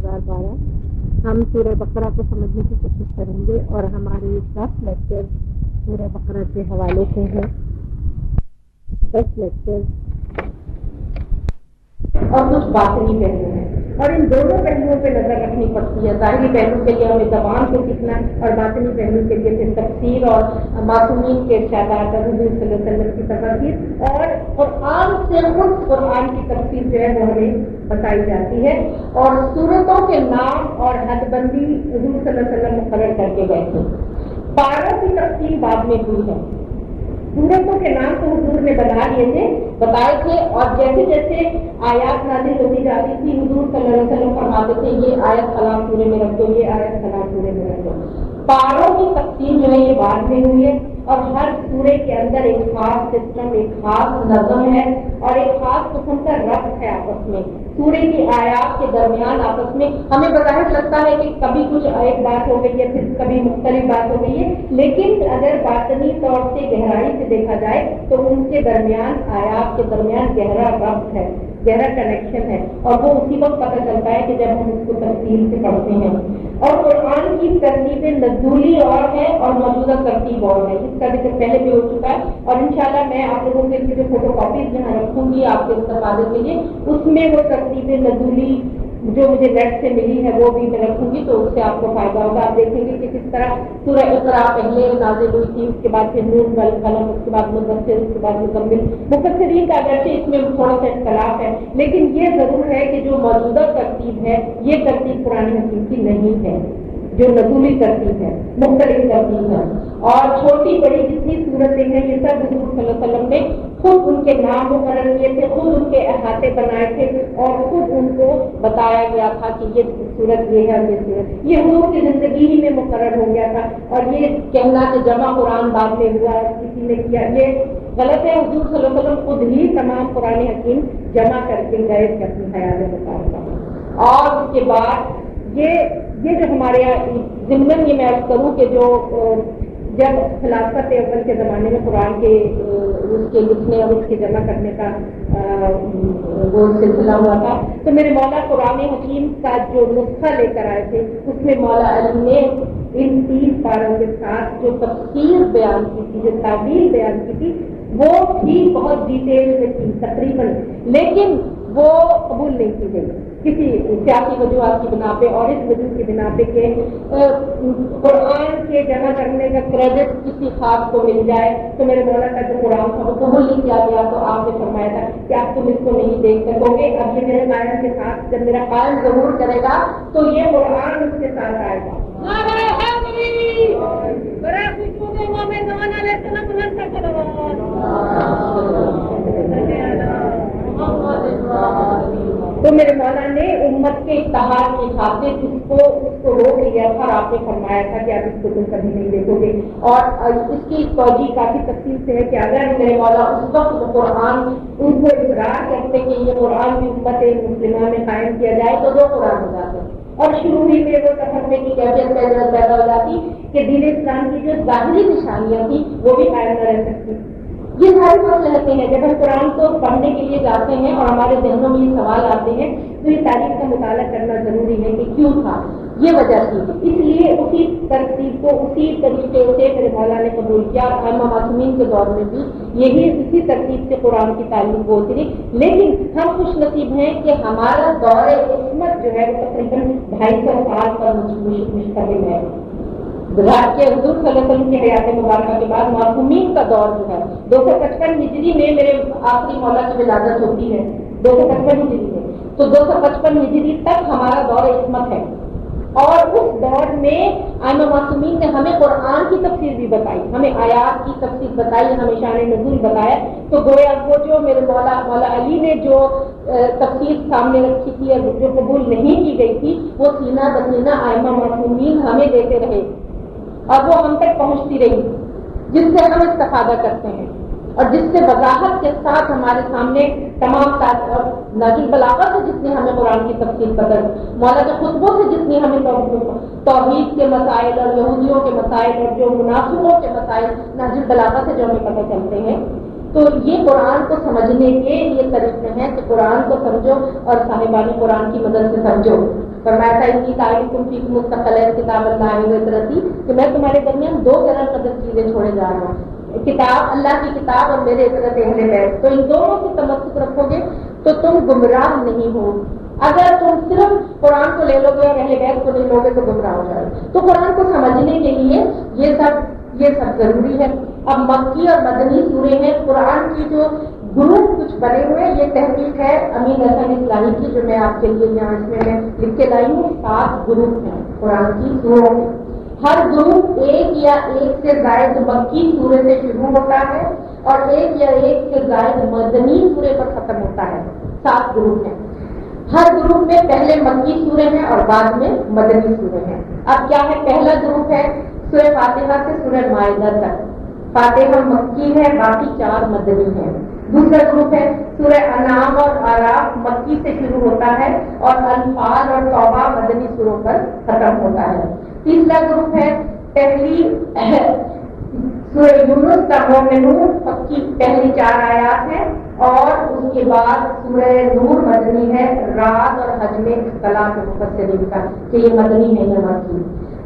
2012 ہم سورہ بقرہ کو سمجھنے کی کوشش کریں گے اور ہمارے 10 لیکچر سورہ بقرہ کے حوالے سے ہیں. 10 لیکچر اور کچھ باطنی پہلو ہیں اور ان دونوں پہلوؤں پہ نظر رکھنی پڑتی ہے. ظاہری پہلو کے لیے ہمیں زبان کو سیکھنا اور باطنی پہلو کے لیے پھر تفسیر اور معصومین کے ارشادات اور حضور صلی اللہ علیہ وسلم کی تفسیر اور قرآن سے خود قرآن کی تفسیر جو ہے وہ ہمیں بتائی جاتی ہے. اور سورتوں کے نام اور حد بندی حضور صلی اللہ علیہ وسلم مقرر کر کے گئے تھے. پاروں کی تقسیم بعد میں ہوئی ہے. سورتوں کے نام تو حضور نے بتائے تھے اور جیسے جیسے آیات نازل ہوتی جاتی تھی حضور صلی اللہ علیہ وسلم فرماتے تھے یہ آیت کلام سورے میں رکھ دو، یہ آیت کلام سورے میں رکھ دو. پاروں کی تقسیم جو ہے یہ بعد میں ہوئی ہے اور ہر سورے کے اندر ایک خاص سسٹم، ایک خاص نظم ہے اور ایک خاص قسم کا ربط ہے آپس میں. سورے کی آیات کے درمیان آپس میں ہمیں بظاہر لگتا ہے کہ کبھی کچھ ایک بات ہو گئی ہے پھر کبھی مختلف بات ہو گئی ہے، لیکن اگر باطنی طور سے گہرائی سے دیکھا جائے تو ان کے درمیان آیات کے درمیان گہرا ربط ہے، گہرا کنیکشن ہے اور وہ اسی وقت پتہ چلتا ہے کہ جب ہم اس کو تفصیل سے پڑھتے ہیں. اور قرآن کی ترتیب نزولی اور ہے اور موجودہ ترتیب اور ہے، اس کا ذکر پہلے بھی ہو چکا ہے اور انشاءاللہ میں آپ لوگوں کے لیے جو فوٹو کاپیز یہاں رکھوں گی آپ کے استفادے کے لیے اس میں وہ ترتیب نزولی جو مجھے نیٹ سے ملی ہے وہ بھی میں رکھوں گی تو اس سے آپ کو فائدہ ہوگا. آپ دیکھیں گے کہ کس طرح سورہ اقرا پہلے نازل ہوئی تھی، اس کے بعد پھر نون والقلم، اس کے بعد مدثر، اس کے بعد مزمل. مفسرین کا اگرچہ اس میں تھوڑا سا اختلاف ہے لیکن یہ ضرور ہے کہ جو موجودہ ترتیب ہے یہ ترتیب قرآن حکیم کی نہیں ہے، جو نزولی ترتیب ہے، مختلف ترتیب ہے. اور چھوٹی بڑی جتنی صورتیں ہیں یہ سب حضور صلی اللہ علیہ وسلم نے خود ان کے نام مقرر کیے تھے، خود ان کے احاطے بنائے تھے اور خود ان کو بتایا گیا تھا کہ یہ صورت یہ ہے اور یہ صورت یہ حضور کی زندگی ہی میں مقرر ہو گیا تھا. اور یہ کہنا کہ جمع قرآن بعد میں ہوا کسی نے کیا یہ غلط ہے. حضور صلی اللہ علیہ وسلم خود ہی تمام قرآن حکیم جمع کر کے گئے تھے اپنی حیات مطابق. اور اس کے بعد یہ جو ہمارے یہاں ضمن یہ میں عرض کروں کہ جو جب خلافت اول کے زمانے میں قرآن کے اس کے لکھنے اور اس کے جمع کرنے کا وہ سلسلہ ہوا تھا تو میرے مولا قرآن حکیم کا جو نسخہ لے کر آئے تھے اس میں مولا علی نے ان 3 پاروں کے ساتھ جو تفسیر بیان کی تھی، جو تعبیر بیان کی تھی وہ بھی بہت ڈیٹیل میں تھی تقریباً، لیکن وہ قبول نہیں کی گئی کسی سیاسی وجوہات کی بنا پہ اور اس وجہ کی بنا پہ کہ قرآن کے جمع کرنے کا کریڈٹ کسی خاص کو مل جائے. تو میرے مولا کا جو قرآن تھا وہ قبول نہیں کیا گیا تو آپ نے فرمایا تھا کہ آپ تم اس کو نہیں دیکھ سکو گے. اب یہ میرے قائم کے ساتھ جب میرا قائم ظہور کرے گا تو یہ قرآن اس کے ساتھ آئے گا. تو میرے مولا نے امت کے اتحاد کی خاطر اس کو روک لیا تھا اور آپ نے فرمایا تھا کہ آپ اس کو تم کبھی نہیں دیکھو گے. اور اس کی توجہ کافی تفصیل سے ہے کہ اگر میرے مولا اس وقت قرآن ان کو اقرار کرتے کہ یہ قرآن کی امت مسلمہ میں قائم کیا جائے تو 2 قرآن ہو جاتے اور شروع ہی میں وہ تفرقے کی کیفیت پیدا ہو جاتی کہ دین اسلام کی جو ظاہری نشانیاں تھیں وہ بھی قائم نہ رہ سکتی. یہ سارے مسئلے رہتے ہیں جب ہم قرآن کو پڑھنے کے لیے جاتے ہیں اور ہمارے ذہنوں میں یہ سوال آتے ہیں تو یہ تاریخ کا مطالعہ کرنا ضروری ہے کہ کیوں تھا، یہ وجہ تھی. اس لیے اسی ترتیب کو اسی طریقے سے میرے مولا نے قبول کیا. ائمہ معصومین کے دور میں بھی اسی ترتیب سے قرآن کی تعلیم ہوتی رہی. لیکن ہم خوش نصیب ہیں کہ ہمارا دور عصمت جو ہے وہ تقریباً 250 سال پر مشتمل ہے. کے حضور صلی اللہ علیہ وسلم کی حیات مبارکہ کے بعد معصومین کا دور جو ہے 255 ہجری میں میرے آخری مولا کی ولادت ہوتی ہے 255 ہجری میں، تو 255 ہجری تک ہمارا دور عصمت ہے. اور اس دور میں ائمہ معصومین نے ہمیں قرآن کی تفسیر بھی بتائی، ہمیں آیات کی تفسیر بتائی، ہمیں شان نزول بتایا. تو گویا وہ جو میرے مولا علی نے جو تفسیر سامنے رکھی تھی اور جو قبول نہیں کی گئی تھی وہ سینہ بسینہ ائمہ معصومین ہمیں دیتے رہے اور وہ ہم تک پہنچتی رہی جس سے ہم استفادہ کرتے ہیں اور جس سے وضاحت کے ساتھ ہمارے سامنے تمام نازل بلاغت سے جتنی ہمیں قرآن کی تفسیر قدر، مولا کے خطبوں سے جتنی ہمیں توحید کے مسائل اور یہودیوں کے مسائل اور جو منافقوں کے مسائل نازل بلاغت سے جو ہمیں پتہ چلتے ہیں تو یہ قرآن کو سمجھنے کے یہ طریقے ہیں کہ قرآن کو سمجھو اور صاحبان قرآن کی مدد سے سمجھو۔ فرمایا تھا انی تعلیم فی مستقل کتاب اللہ و اطرتی کہ میں تمہارے درمیان دو طرح قدر چیزیں چھوڑے جا رہا ہوں، کتاب اللہ کی کتاب اور میرے اطرت اہل بیت۔ تو ان دونوں سے تمسک رکھو گے تو تم گمراہ نہیں ہو۔ اگر تم صرف قرآن کو لے لو گے اور اہل بیت کو نہیں لو گے تو گمراہ ہو جائے۔ تو قرآن کو سمجھنے کے لیے یہ سب ضروری ہے۔ اب مکی اور مدنی سورے ہیں، قرآن کی جو گروپ کچھ بنے ہوئے، یہ تحقیق ہے امین حسن اصلاحی کی جو میں آپ کے لیے یہاں اس میں لکھ کے لائی ہوں۔ 7 گروپ ہیں قرآن کی سوروں کے، ہر گروپ ایک یا ایک سے زائد مکی سورے سے شروع ہوتا ہے اور ایک یا ایک سے زائد مدنی سورے پر ختم ہوتا ہے۔ 7 گروپ ہیں، ہر گروپ میں پہلے مکی سورے ہیں اور بعد میں مدنی سورے ہیں۔ اب کیا ہے؟ پہلا گروپ ہے سورہ فاتحہ سے سورہ مائدہ تک، فاتحہ مکی ہے، باقی 4 مدنی ہیں۔ دوسرا گروپ ہے سورہ انعام اور اعراف، مکی سے شروع ہوتا ہے اور انفال اور توبہ مدنی سوروں پر ختم ہوتا ہے۔ تیسرا گروپ ہے پہلی سورہ یونس کا مومنون، مکی پہلی 4 آیات ہیں اور اس کے بعد سورہ نور مدنی ہے، رعد اور حج میں اختلاف مفسرین کا کہ یہ مدنی ہے یا مکی۔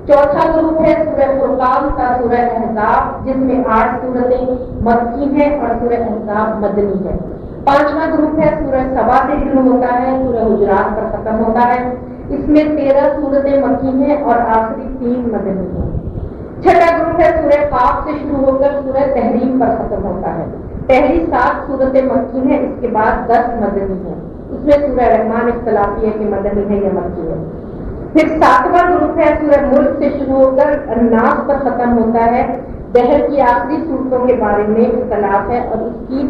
چوتھا گروپ ہے سورہ فرقان کا سورہ احزاب، جس میں 8 سورتیں مکی ہیں اور سورہ احزاب مدنی ہے۔ پانچواں گروپ ہے سورہ سبا سے شروع ہوتا ہے، سورہ حجرات پر ختم ہوتا ہے، اس میں 13 سورتیں مکی ہیں اور آخری 3 مدنی ہیں۔ چھٹا گروپ ہے سورہ قاف سے شروع ہو کر سورہ تحریم پر ختم ہوتا ہے، پہلی 7 سورتیں مکی ہیں، اس کے بعد 10 مدنی ہیں، اس میں سورہ رحمان اختلافی ہے کہ مدنی ہے یا مکی ہے۔ پھر 7واں گروپ ہے سورہ ملک سے شروع ہو کر الناس پر ختم ہوتا ہے، دہر کی آخری صورتوں کے بارے میں اختلاف ہے اور اس کی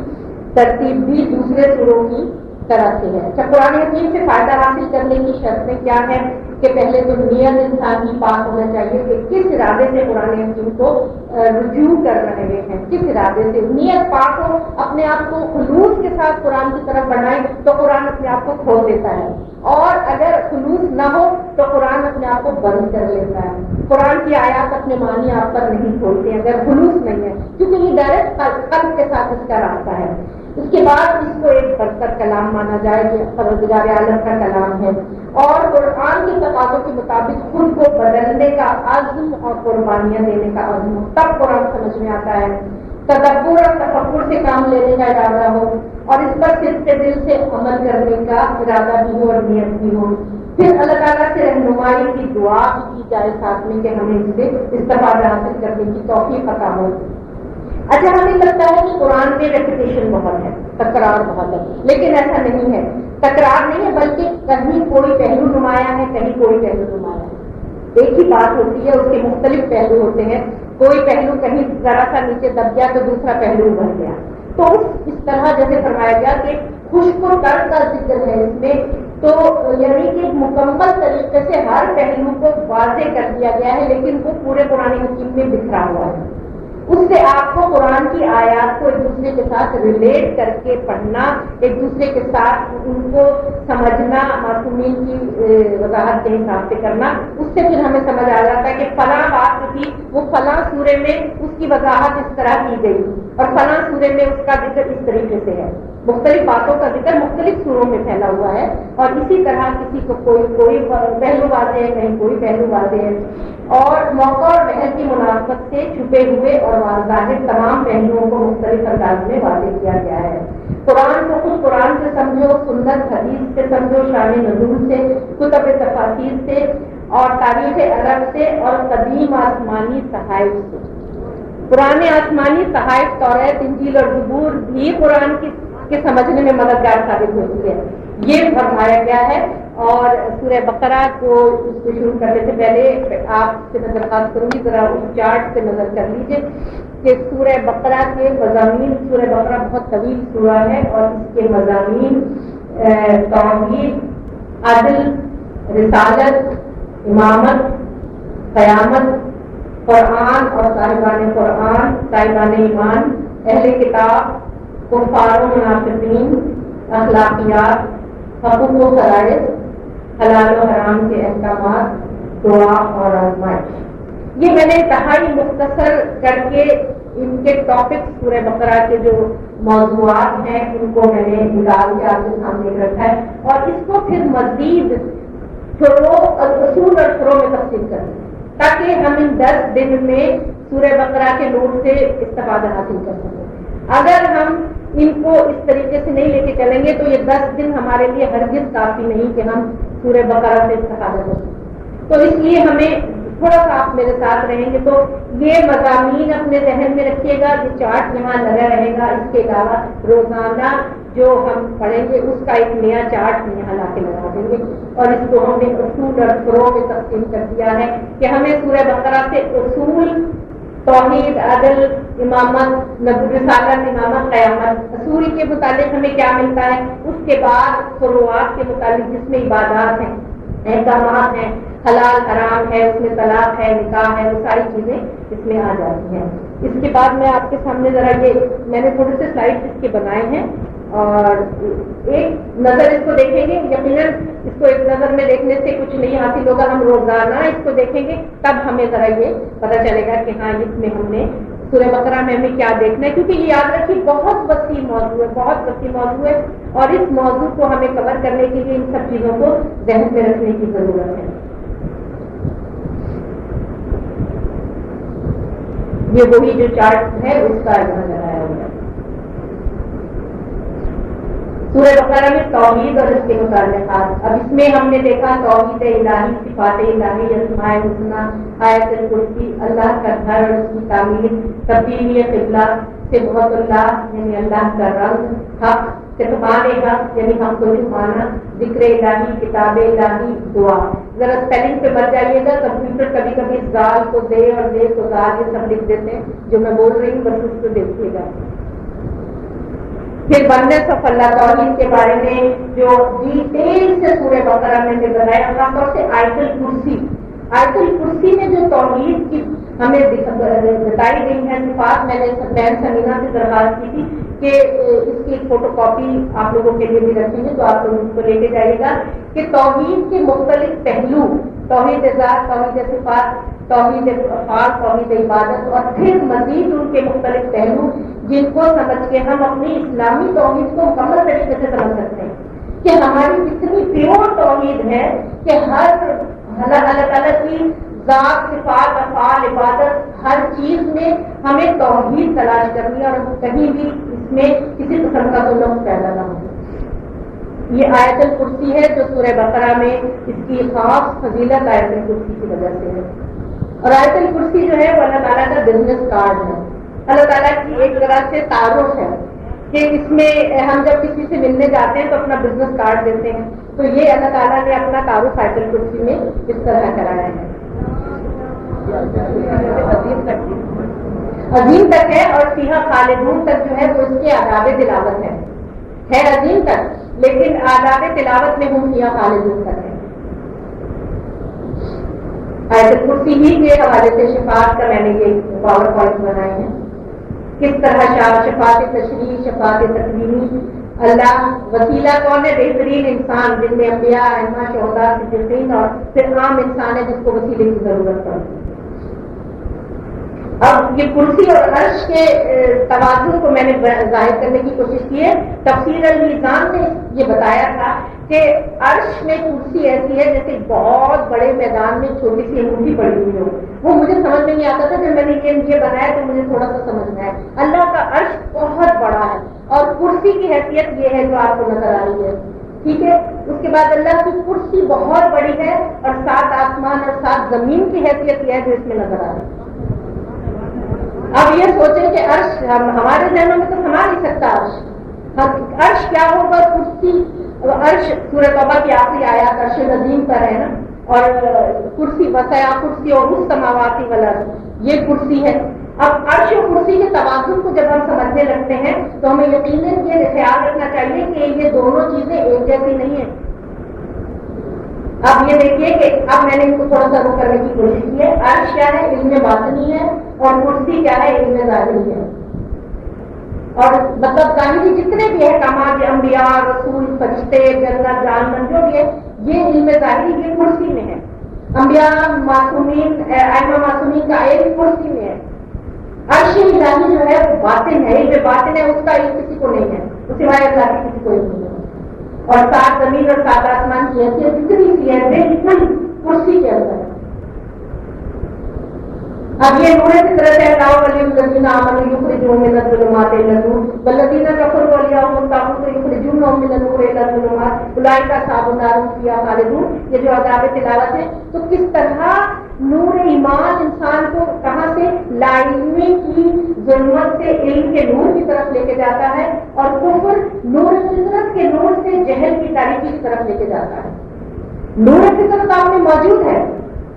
ترتیب بھی دوسرے سوروں کی طرح سے ہے۔ اچھا، قرآن حکیم سے فائدہ حاصل کرنے کی شرطیں کیا ہے کہ پہلے تو نیت انسان کی پاک ہونا چاہیے کہ کس ارادے سے قرآن حکیم کو رجوع کر رہے ہیں، کس ارادے سے نیت پاک ہو، اپنے آپ کو خلوص کے ساتھ قرآن کی طرف بڑھائیں تو قرآن اپنے آپ کو کھول دیتا ہے، اور اگر خلوص نہ ہو تو قرآن اپنے آپ کو بند کر لیتا ہے۔ قرآن کی آیات اپنے معنی آپ پر نہیں کھولتے اگر خلوص نہیں ہے، کیونکہ یہ ڈائریکٹ قلب کے ساتھ اس کا راستہ ہے۔ اس کے بعد اس کو ایک برکت کلام مانا جائے کہ پروردگار عالم کا کلام ہے، اور قرآن کے تقاضوں کے مطابق خود کو بدلنے کا عزم اور قربانیاں دینے کا عزم، تب قرآن سمجھ میں آتا ہے۔ تدبر اور تفکر سے کام لینے کا ارادہ ہو اور اس پر صدق دل سے عمل کرنے کا ارادہ بھی ہو اور نیت بھی ہو، پھر اللہ تعالیٰ سے رہنمائی کی دعا بھی کی جائے ساتھ میں کہ ہمیں اس سے استفادہ حاصل کرنے کی توفیق عطا ہو۔ اچھا، ہمیں لگتا ہے کہ قرآن میں ریپیٹیشن بہت ہے، تکرار بہت ہے، لیکن ایسا نہیں ہے، تکرار نہیں ہے بلکہ کہیں کوئی پہلو نمایاں ہے، کہیں کوئی پہلو نمایاں ہے۔ ایک ہی بات ہوتی ہے، اس کے مختلف پہلو ہوتے ہیں، کوئی پہلو کہیں ذرا سا نیچے دب گیا تو دوسرا پہلو ابھر گیا۔ تو اس طرح جیسے فرمایا گیا کہ خشک و تر کا ذکر ہے اس میں، تو یعنی کہ مکمل طریقے سے ہر پہلو کو واضح کر دیا گیا ہے، لیکن وہ پورے قرآن حکیم میں بکھرا ہوا ہے۔ اس سے آپ کو قرآن کی آیات کو ایک دوسرے کے ساتھ ریلیٹ کر کے پڑھنا، ایک دوسرے کے ساتھ ان کو سمجھنا، معصومین کی وضاحت کے حساب سے کرنا، اس سے پھر ہمیں سمجھ آ جاتا ہے کہ فلاں بات تھی وہ فلاں سورے میں اس کی وضاحت اس طرح کی گئی اور فلاں سورے میں اس کا ذکر اس طریقے سے ہے۔ مختلف باتوں کا ذکر مختلف سوروں میں پھیلا ہوا ہے، اور اسی طرح کسی کو کوئی پہلو واضح ہے، کہیں کوئی پہلو واضح ہے، اور موقع اور محل کی مناسبت سے چھپے ہوئے اور ظاہر تمام پہلوؤں کو مختلف انداز میں واضح کیا گیا ہے۔ قرآن کو خود قرآن سے سمجھو، سنت حدیث سے سمجھو، شان نزول سے، کتب تفاسیر سے، اور تاریخ عرب سے، اور قدیم آسمانی صحائف سے۔ پرانے آسمانی صحائف توریت، انجیل اور زبور بھی قرآن کے سمجھنے میں مددگار ثابت ہوتی ہے، یہ فرمایا گیا ہے۔ اور سورہ بقرہ کو اس کو شروع کرنے سے پہلے آپ سے میں درخواست کروں گی ذرا اس چارٹ پہ نظر کر لیجیے کہ سورہ بقرہ کے مضامین، سورہ بقرہ بہت طویل سورہ ہے اور اس کے مضامین توحید، عدل، رسالت، امامت، قیامت، قرآن اور صاحبان ایمان، اہل کتاب، کفار و منافقین، اخلاقیات، حقوق و فرائض، حلال و حرام کے احکامات، دعا اور آزمائش۔ یہ میں نے انتہائی مختصر کر کے ان کے ٹاپکس پورے بقرہ کے جو موضوعات ہیں ان کو میں نے نکال کے آپ کے سامنے رکھا ہے اور اس کو پھر مزید اصول اور فروع میں تقسیم کریں تاکہ ہم ان 10 دن میں سورہ بقرہ کے نور سے استفادہ حاصل کر سکیں۔ اگر ہم ان کو اس طریقے سے نہیں لے کے چلیں گے تو یہ 10 دن ہمارے لیے ہرگز کافی نہیں کہ ہم سورہ بقرہ سے استفادہ کر سکیں۔ تو اس لیے ہمیں تھوڑا سا آپ میرے ساتھ رہیں گے تو یہ مضامین اپنے ذہن میں رکھیے گا، یہ چارٹ یہاں لگا رہے گا، اس کے علاوہ روزانہ جو ہم پڑھیں گے اس کا ایک نیا چارٹ یہاں لا کے لگا دیں گے اور اس کو ہم نے اصول اور فروع میں تقسیم کر دیا ہے کہ ہمیں سورہ بقرہ سے اصول، توحید، عدل، امامت، رسالت، امامت، قیامت، اصول کے متعلق ہمیں کیا ملتا ہے، اس کے بعد فروعات کے متعلق جس میں عبادات ہیں، احکامات ہیں، حلال حرام ہے، اس میں طلاق ہے، نکاح ہے، وہ ساری چیزیں اس میں آ جاتی ہیں۔ اس کے بعد میں آپ کے سامنے ذرا یہ میں نے تھوڑے سے سلائڈ اس کے بنائے ہیں اور ایک نظر اس کو دیکھیں گے، یقیناً اس کو ایک نظر میں دیکھنے سے کچھ نہیں حاصل ہوگا، ہم روزانہ اس کو دیکھیں گے تب ہمیں ذرا یہ پتہ چلے گا کہ ہاں اس میں ہم نے سورہ بقرہ میں ہمیں کیا دیکھنا ہے، کیونکہ یہ یاد رکھیے بہت وسیع موضوع ہے، بہت وسیع موضوع ہے اور اس موضوع کو ہمیں کور کرنے کے لیے ان سب چیزوں کو ذہن میں رکھنے کی ضرورت ہے۔ یہ وہی جو چارٹ ہے اس کا یہاں لگایا ہوا ہے۔ سورہ بقرہ میں توحید اور اس کے متعلقات، اب اس میں ہم نے دیکھا توحید الہی، صفات الہی، اسماء الحسنی، آیت الکرسی، اللہ کا گھر اور اس کی تعمیر، تبدیلی قبلہ، صبغۃ اللہ یعنی اللہ کا رنگ، حق، کتمان حق یعنی ہم کو چھپانا، ذکر الہی، کتاب الہی، دعا۔ ذرا اسپیلنگ پہ بچ جائیے گا، کمپیوٹر کبھی کبھی زال کو دے اور دے کو زال یہ سب لکھ دیتے ہیں، جو میں بول رہی ہوں بس اس کو دیکھیے گا۔ پھر ونس آف اللہ، توحید کے بارے میں جو ڈیٹیل سے سورہ بقرہ میں نے بتایا، خاص طور سے آیت الکرسی، آیت الکرسی میں جو توحید کی ہمیں بتائی گئی ہے صفات، میں نے بہن سمینا سے درخواست کی تھی کہ اس کی فوٹو کاپی آپ لوگوں کے لیے بھی رکھیں گے تو آپ لوگ اس کو لے کے جائیے گا کہ توحید کے مختلف پہلو، توحید ذات، توحید صفات، توحید افعال، توحید عبادت اور پھر مزید ان کے مختلف پہلو جن کو سمجھ کے ہم اپنی اسلامی توحید کو مکمل طریقے سے سمجھ سکتے ہیں کہ ہماری اتنی پیور توحید ہے کہ ہر اللہ تعالیٰ کی ذات، صفات، افعال، عبادت، ہر چیز میں ہمیں توحید تلاش کرنی ہے اور کہیں بھی اس میں کسی قسم کا کوئی لفظ پیدا نہ ہو۔ یہ آیت الکرسی ہے جو سورہ بقرہ میں اس کی خاص فضیلت آیت الکرسی کی وجہ سے ہے، اور آیت الکرسی جو ہے وہ اللہ تعالیٰ کا بزنس کارڈ ہے، اللہ تعالیٰ کی ایک طرح سے تعارف ہے کہ اس میں ہم جب کسی سے ملنے جاتے ہیں تو اپنا بزنس کارڈ دیتے ہیں، تو یہ اللہ تعالیٰ نے اپنا تعارف آیت الکرسی میں اس طرح کرایا ہے۔ عظیم تک ہے اور فیہا خالدون تک جو ہے وہ اس کے آداب تلاوت ہے عظیم تک، لیکن آداب تلاوت میں ہم فیہا خالدون تک ہے۔ آیت الکرسی ہی کے حوالے سے شفاعت کا میں نے یہ پاور پوائنٹ بنائے ہیں، کس طرح شفاعت تشریح، شفاعت تکوینی، اللہ وسیلہ کون ہے، بہترین انسان جن میں انبیاء، ائمہ، شہداء، صدیقین اور پھر عام انسان ہے جس کو وسیلے کی ضرورت پڑتی ہے۔ اب یہ کرسی اور عرش کے توازن کو میں نے ظاہر کرنے کی کوشش کی ہے۔ تفسیر المیزان نے یہ بتایا تھا کہ عرش میں کرسی ایسی ہے جیسے بہت بڑے میدان میں چھوٹی سی انگوٹھی پڑی ہوئی ہو، وہ مجھے سمجھ میں نہیں آتا تھا، جب میں نے یہ بنایا تو مجھے تھوڑا سا سمجھ میں آیا۔ اللہ کا عرش بہت بڑا ہے اور کرسی کی حیثیت یہ ہے جو آپ کو نظر آ رہی ہے، ٹھیک ہے۔ اس کے بعد اللہ کی کرسی بہت بڑی ہے اور 7 آسمان اور 7 زمین کی حیثیت یہ ہے جو اس میں نظر آ رہی ہے۔ اب یہ سوچیں کہ عرش ہمارے ذہنوں میں تو سما نہیں سکتا عرش کیا ہوگا، کرسی، عرش سورہ توبہ کی آخری آیات عرش عظیم پر ہے نا، اور کرسی وسع کرسی اور اس سماواتی والا یہ کرسی ہے۔ اب عرش و کرسی کے توازن کو جب ہم سمجھنے لگتے ہیں تو ہمیں یقیناً یہ خیال رکھنا چاہیے کہ یہ دونوں چیزیں ایک جیسی نہیں ہیں۔ اب یہ دیکھیے کہ اب میں نے ان کو تھوڑا سا روک کرنے کی کوشش کی ہے۔ عرش کیا ہے، علم باطنی ہے، اور کرسی کیا ہے، علم ظاہری ہے۔ اور مطلب ظاہری جتنے بھی احکامات، انبیاء، رسول، فرشتے، جنت، جہنم جو بھی ہے، یہ علم ظاہری یہ کرسی میں ہے۔ انبیاء، معصومین، ائمہ معصومین کا علم کرسی میں ہے۔ عرش الہی جو ہے وہ باطن ہے، علم باطن ہے، اس کا علم کسی کو نہیں ہے، اس سوائے اللہ کی کسی کو علم نہیں ہے۔ اور سات زمین اور سات آسمان کی حیثیت اتنی سی ہے بالکل کرسی کے اندر۔ اب یہ نور کی طرف ہے، اللہ ولی الذین آمنوا یخرجون من الظلمات الی النور والذین کفروا اولیاءهم الطاغوت یخرجونهم من النور الی الظلمات اولئک اصحاب النار هم فیہا خالدون۔ یہ جو آداب تلاوت ہے، تو کس طرح نور ایمان انسان کو کہاں سے لا علمی کی ظلمت سے علم کے نور کی طرف لے کے جاتا ہے، اور کفر نور فطرت کے نور سے جہل کی تاریکی کی طرف لے کے جاتا ہے۔ نور فطرت آپ میں موجود ہے،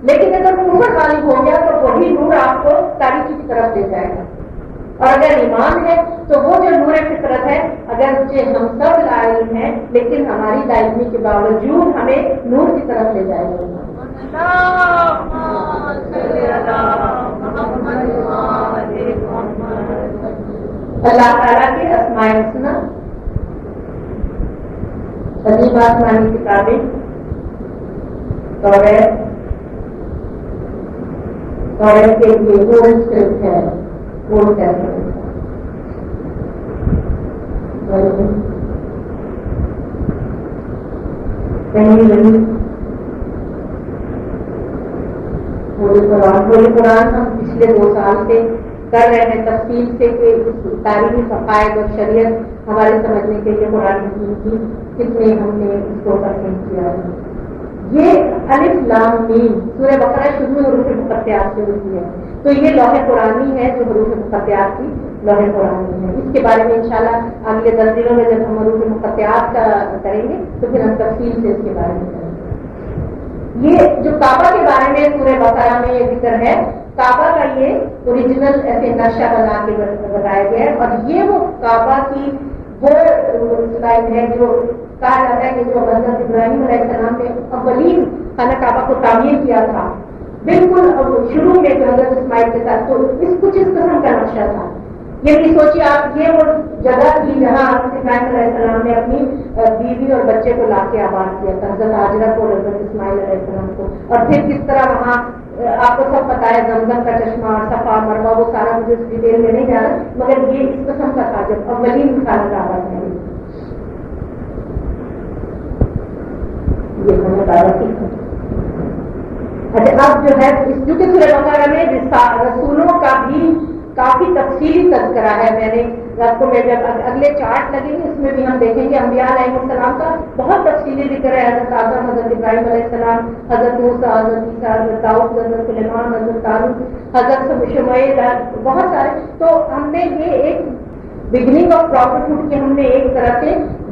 لیکن اگر کفر غالب ہو گیا تو وہی نور آپ کو تاریکی کی طرف لے جائے گا۔ اور اگر ایمان ہے تو وہ جو نور فطرت ہے، اگر ہم سب لا علم ہیں لیکن ہماری لا علمی کے باوجود ہمیں نور کی طرف لے جائے گا۔ اللہ تعالیٰ کے اسماء الحسنی عجیب آسمانی کتابیں توریت کے لیے گولڈ اسکرپٹ ہے، گولڈ ٹیسٹمنٹ کہیں نہیں۔ ہولی قرآن ہم پچھلے 2 سال سے کر رہے ہیں تفصیل سے کہ تاریخی عقائد اور شریعت ہمارے سمجھنے کے لیے قرآن حکیم کی کتنے ہم نے اس کو تسلیم کیا ہے۔ یہ الف لام میم سورہ بقرہ شروع میں حروف مقطعات سے ہوتی ہے، تو یہ لوح قرآنی ہے جو حروف مقطعات کی لوح قرآنی ہے۔ اس کے بارے میں انشاءاللہ اگلے 10 دنوں میں جب ہم حروف مقطعات کا کریں گے تو پھر ہم تفصیل سے اس کے بارے میں کریں گے۔ یہ جو کعبہ کے بارے میں سورہ بقرہ میں یہ ذکر ہے، کعبہ کا یہ اوریجنل ایسے نقشہ بنا کے بتایا گیا ہے، اور یہ وہ کعبہ کی وہ سلائڈ ہے جو کہا جاتا ہے کہ جو حضرت ابراہیم علیہ السلام نے اولین خانہ کعبہ کو تعمیر کیا تھا، بالکل شروع میں جو حضرت اسماعیل کے ساتھ، تو کچھ اس قسم کا نقشہ تھا۔ یہ بھی سوچیے آپ، یہ وہ جگہ تھی جہاں حضرت ابراہیم علیہ السلام نے اپنی بیوی اور بچے کو لا کے آباد کیا تھا، حضرت ہاجرہ کو اور حضرت اسماعیل علیہ السلام کو، اور پھر کس طرح وہاں آپ کو سب پتا ہے زمزم کا چشمہ، صفا مروا، وہ سارا مجھے اس ڈیٹیل میں نہیں جا رہا، مگر یہ اس قسم کا تھا جب اولین خانہ کعبہ ہے۔ یہ ہمیں دعوت کی۔ اچھا، اب جو ہے کیونکہ سورہ بقرہ میں رسولوں کا بھی کافی تفصیلی تذکرہ ہے، میں نے آپ کو جب اگلے چارٹ لگیں گے اس میں بھی ہم دیکھیں گے انبیاء علیہ السلام کا بہت تفصیلی ذکر ہے۔ حضرت آدم، حضرت ابراہیم علیہ السلام، حضرت موسیٰ، حضرت عیسیٰ، حضرت داؤد، حضرت سلیمان، حضرت داؤد، حضرت شمعیل، بہت سارے۔ تو ہم نے یہ ایک بگننگ آف پراپرہڈ کے ہم نے ایک طرح سے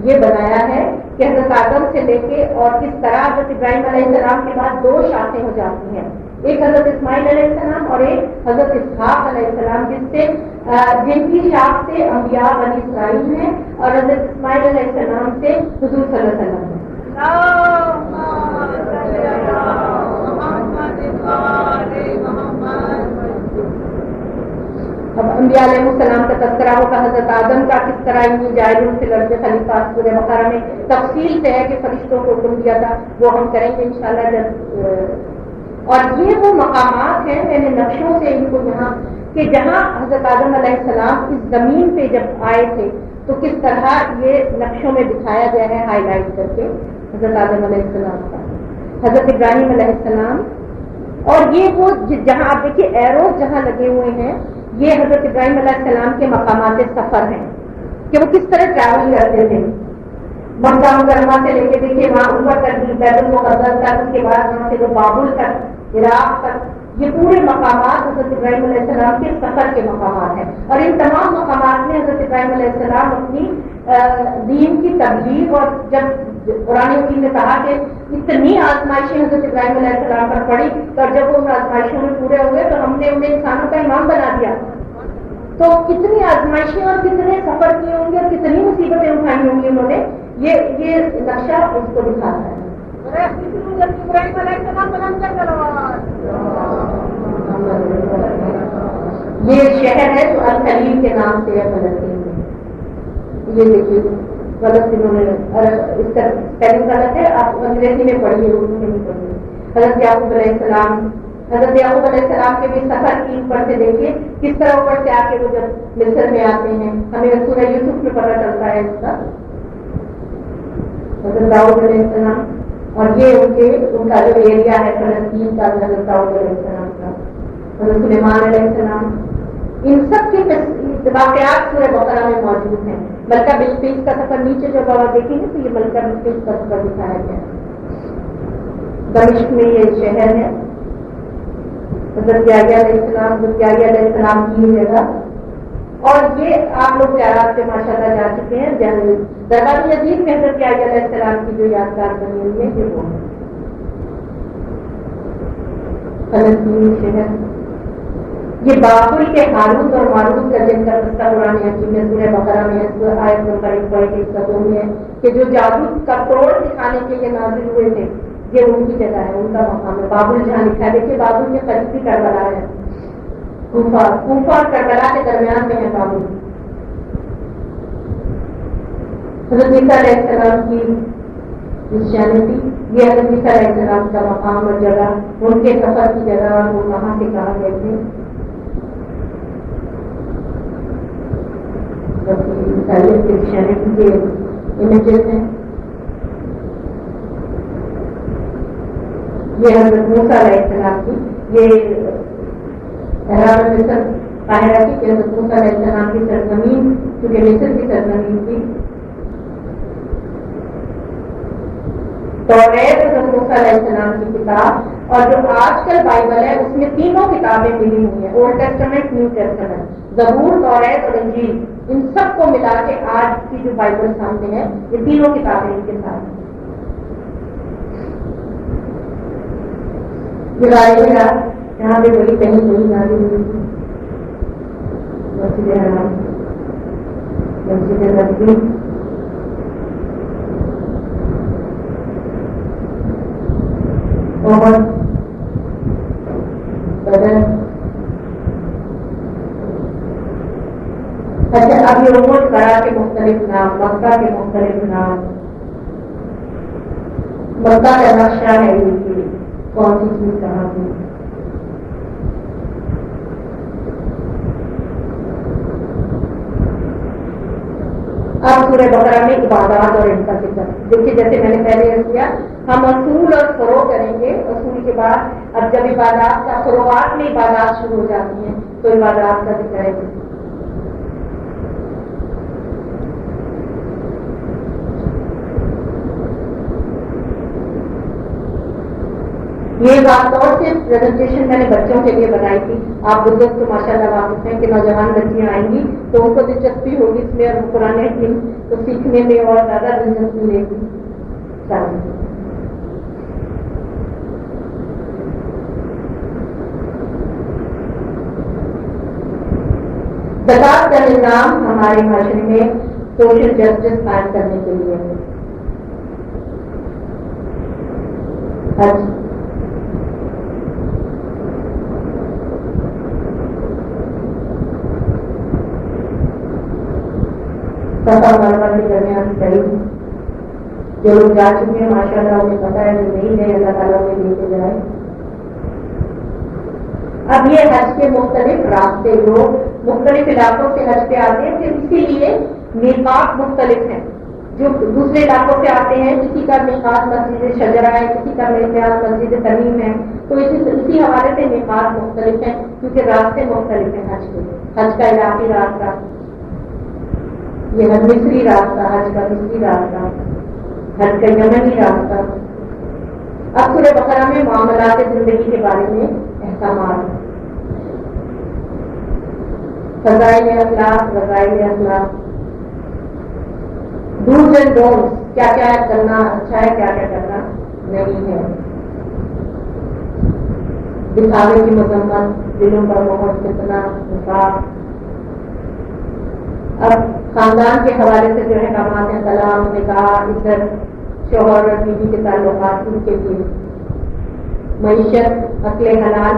یہ بنایا ہے کہ حضرت آدم سے لے کے اور کس طرح حضرت ابراہیم علیہ السلام کے بعد 2 شاخیں ہو جاتی ہیں، ایک حضرت اسماعیل علیہ السلام اور ایک حضرت اسحاق علیہ السلام، جن کی شاخ سے انبیاء بنی اسرائیل ہیں، اور حضرت اسماعیل علیہ السلام سے حضور صلی اللہ علیہ وسلم ہیں۔ اب انبیاء علیہ السلام کا تذکرہ ہوگا، حضرت آدم کا کس طرح انی جاعل فی الارض خلیفہ سورہ بقرہ میں تفصیل سے ہے کہ فرشتوں کو حکم دیا تھا، وہ ہم کریں گے انشاءاللہ جب۔ اور یہ وہ مقامات ہیں، میں نے نقشوں سے ان کو یہاں کہ جہاں حضرت آدم علیہ السلام اس زمین پہ جب آئے تھے تو کس طرح یہ نقشوں میں دکھایا گیا ہے ہائی لائٹ کر کے حضرت آدم علیہ السلام کا، حضرت ابراہیم علیہ السلام، اور یہ وہ جہاں آپ دیکھیے ایروز جہاں لگے ہوئے ہیں، یہ حضرت ابراہیم علیہ السلام کے مقامات سفر ہیں کہ وہ کس طرح ٹریول کرتے تھے مکہ مکرمہ سے لے کے دیکھیے وہاں اوپر تک بیت المقدس تک، اس کے بعد وہاں سے وہ بابل تک، عراق تک، یہ پورے مقامات حضرت ابراہیم علیہ السلام کے سفر کے مقامات ہیں۔ اور ان تمام مقامات میں حضرت ابراہیم علیہ السلام اپنی دین کی تبلیغ، اور جب قرآن حکیم نے کہا کہ اتنی آزمائشیں حضرت ابراہیم علیہ السلام پر پڑی، تو جب وہ ان آزمائشوں میں پورے ہوئے تو ہم نے انہیں انسانوں کا امام بنا دیا۔ تو کتنی آزمائشیں اور کتنے سفر کیے ہوں گے اور کتنی مصیبتیں اٹھائی ہوں گی انہوں نے، یہ نقشہ اس کو دکھاتا ہے۔ یہ شہر ہے جو الخلیل کے نام سے ہے فلسطین میں۔ یہ دیکھیے غلط انہوں نے اس کا اسپیلنگ غلط ہے، آپ انگریزی میں پڑھیے، اردو میں نہیں پڑھیے۔ حضرت یعقوب علیہ السلام حضرت یعقوب علیہ السلام کے بھی سفر کی اوپر سے دیکھیے کس طرح اوپر سے آ کے وہ جب مصر میں آتے ہیں، ہمیں سورہ یوسف میں پتہ چلتا ہے اس کا، حضرت داؤد علیہ السلام، اور یہ ان کا جو ایریا ہے فلسطین کا، حضرت داؤد علیہ السلام کا، حضرت سلیمان علیہ السلام، ان سب کے واقعات سورہ بقرہ میں موجود ہیں۔ ملکہ بلقیس کا سفر نیچے جب آپ دیکھیں گے تو یہ ملکہ بلقیس کا سفر دکھایا گیا ہے۔ دمشق میں یہ شہر ہے، حضرت یحییٰ علیہ السلام کی جگہ، اور یہ آپ لوگ زیارات سے ماشاء اللہ جا چکے ہیں، دربار یزید میں حضرت یحییٰ علیہ السلام کی جو یادگار بنی ہوئی ہے یہ وہ ہے فلسطینی شہر۔ یہ بابل کے ہاروت اور ماروت کا جن کا قصہ قرآن حکیم میں سورہ بقرہ میں آیت نمبر 1 میں ہے کہ جو جادو کا توڑ دکھانے کے لیے نازل ہوئے تھے، یہ ان کی جگہ ہے، ان کا مقام ہے۔ بابل جہاں لکھا ہے، دیکھیے بابل کے قریب بھی کربلا ہے، کوفہ اور کربلا کے درمیان میں ہے بابل۔ حضرت عیسیٰ علیہ السلام کی کرسچینٹی، یہ حضرت عیسیٰ علیہ السلام کا مقام اور جگہ، ان کے سفر کی جگہ، اور وہ کہاں سے کہاں گئے تھے۔ کرسچینٹی کے امیجز ہیں۔ یہ حضرت موسیٰ علیہ السلام کی، یہ احرام مصر قاہرہ کی، کہ حضرت موسیٰ علیہ السلام کی سرزمین، کیونکہ مصر کی سرزمین تھی، توریت حضرت موسیٰ علیہ السلام کی کتاب، اور جو آج کل بائبل ہے اس میں تینوں کتابیں ملی ہوئی ہیں، اولڈ ٹیسٹمنٹ، نیو ٹیسٹمنٹ، زبور، توریت اور انجیل، ان سب کو ملا کے آج کی جو بائبل سامنے ہے یہ تینوں کتابیں ان کے ساتھ ہیں۔ یہاں پہ وہی کہیں وہی نازل ہوئی تھی، مسجد حرام، مسجد نبوی، اور بدر۔ اچھا، اب یہ احد کرا کے مختلف نام، مکہ کے مختلف نام، مکہ کا نقشہ ہے یہ کون سی چیز کہاں کی۔ اب سورہ بقرہ میں عبادات اور ان کا ذکر دیکھیے، جیسے میں نے پہلے کیا، ہم اصول اور فروغ کریں گے، اصول کے بعد اب جب عبادات کا فروغات میں عبادات شروع ہو جاتی ہیں تو عبادات کا ذکر ہے۔ یہ بات طور سے پریزنٹیشن میں نے بچوں کے لیے بنائی تھی، آپ بزرگ تو ماشاء اللہ واقف ہیں کہ نوجوان بچیاں آئیں گی تو ان کو دلچسپی ہوگی اس میں، اور قرآن حکیم کو سیکھنے میں اور زیادہ دلچسپی ملے گی۔ زکوٰۃ کا نظام ہمارے معاشرے میں سوشل جسٹس قائم کرنے کے لیے ہے۔ صفا مروا کے درمیان صحیح، جو لوگ جا چکے ہیں ماشاء اللہ انہیں پتا ہے، جو نہیں گئے اللہ تعالیٰ میں لے کے جائے۔ اب یہ حج کے مختلف راستے، لوگ مختلف علاقوں سے حج پہ آتے ہیں، پھر اسی لیے میقات مختلف ہیں، جو دوسرے علاقوں سے آتے ہیں، کسی کا میقات مسجد شجرہ ہے، کسی کا میقات مسجد تمیم ہے، تو اسی حوالے سے میقات مختلف ہیں، کیونکہ راستے مختلف ہیں حج کے۔ حج کا علاقی راستہ، یہ مصری راستہ، حج کا مصری راستہ، حج کا یمنی راستہ۔ اب سورہ بقرہ میں معاملات زندگی کے بارے میں احکامات، فضائل اخلاق، وسائل اخلاق، ڈوز اینڈ ڈونٹس، کیا کیا کرنا اچھا ہے، کیا کیا کرنا نہیں ہے، دکھاوے کی مذمت، دلوں پر مہر، فتنہ، نفاق۔ اب خاندان کے حوالے سے جو احکامات ہیں، طلاق، نکاح، عزت، شوہر اور بیوی کے تعلقات، ان کے لیے معیشت، عقل حلال،